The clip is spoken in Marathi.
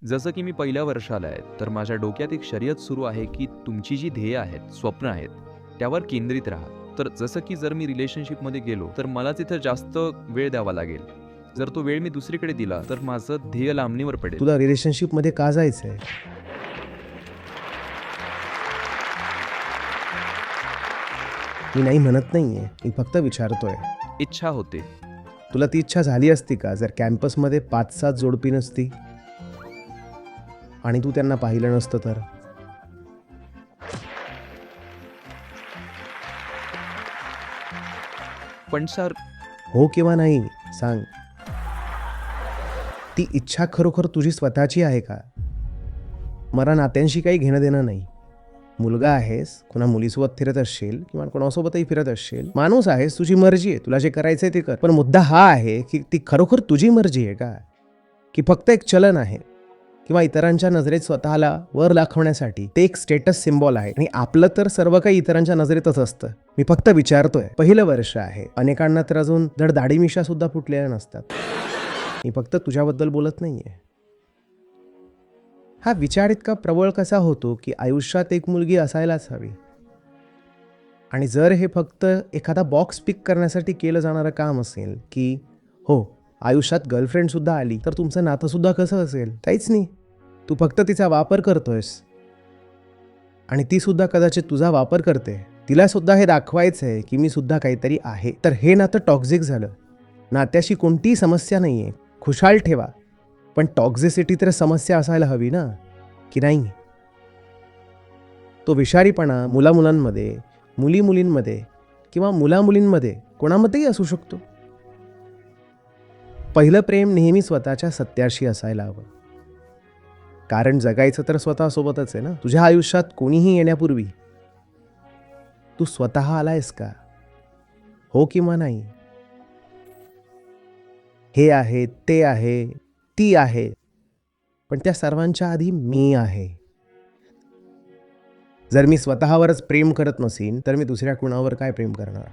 जसं की मी पहिल्या वर्षाला आहे, तर माझ्या डोक्यात एक शर्यत सुरू आहे, की तुमची जी ध्येय आहेत, स्वप्न आहेत, त्यावर केंद्रित राहा. तर जसं की जर मी रिलेशनशिपमध्ये गेलो, तर मला तिथं जास्त वेळ द्यावा लागेल. जर तो वेळ मी दुसरीकडे दिला, तर माझं ध्येय लांबणीवर पडेल. तुला रिलेशनशिपमध्ये का जायचंय? मी नाही म्हणत नाहीये, मी फक्त विचारतोय. इच्छा होते. तुला ती इच्छा झाली असती का जर कॅम्पसमध्ये 5-7 जोडपी नसती आणि तू त्यांना पाहिलं नसतं तर? पण सर, हो किंवा नाही सांग. ती इच्छा खरोखर तुझी स्वतःची आहे का? मला नात्यांशी काही घेणं देणं नाही. मुलगा आहेस, कुणा मुलीसोबत फिरत असशील किंवा कोणासोबतही फिरत असशील, माणूस आहेस, तुझी मर्जी आहे, तुला जे करायचंय ते कर. पण मुद्दा हा आहे की ती खरोखर तुझी मर्जी आहे का, की फक्त एक चलन आहे किंवा इतरांच्या नजरेत स्वतःला वर दाखवण्यासाठी ते एक स्टेटस सिम्बॉल आहे. आणि आपलं तर सर्व काही इतरांच्या नजरेतच असतं. मी फक्त विचारतोय. पहिलं वर्ष आहे, अनेकांना तर अजून धड दाढी मिशा सुद्धा फुटलेल्या नसतात. मी फक्त तुझ्याबद्दल बोलत नाहीये. हा विचार इतका प्रबळ कसा होतो की आयुष्यात एक मुलगी असायलाच हवी, आणि जर हे फक्त एखादा बॉक्स पिक करण्यासाठी केलं जाणारं काम असेल की हो आयुष्यात गर्लफ्रेंड सुद्धा आली तर तुमचं नातं सुद्धा कसं असेल, काहीच नाही. तू फक्त तिचा वापर करतोयस आणि ती सुद्धा कदाचित तुझा वापर करते. तिला सुद्धा हे दाखवायचं आहे की मी सुद्धा काहीतरी आहे. तर हे नातं टॉक्झिक झालं. नात्याशी कोणतीही समस्या नाही आहे, खुशाल ठेवा, पण टॉक्झिसिटी तर समस्या असायला हवी ना, की नाही? तो विषारीपणा मुलामुलांमध्ये, मुली मुलींमध्ये किंवा मुलामुलींमध्ये कोणामध्येही असू शकतो. पहिलं प्रेम नेहमी स्वतःच्या सत्याशी असायला हवं, कारण जगायचं तर स्वतःसोबतच आहे ना. तुझ्या आयुष्यात कोणीही येण्यापूर्वी तू स्वतः आलायस का? हो किंवा नाही? हे आहे, ते आहे, ती आहे, पण त्या सर्वांच्या आधी मी आहे. जर मी स्वतःवरच प्रेम करत नसीन तर मी दुसऱ्या कुणावर काय प्रेम करणार?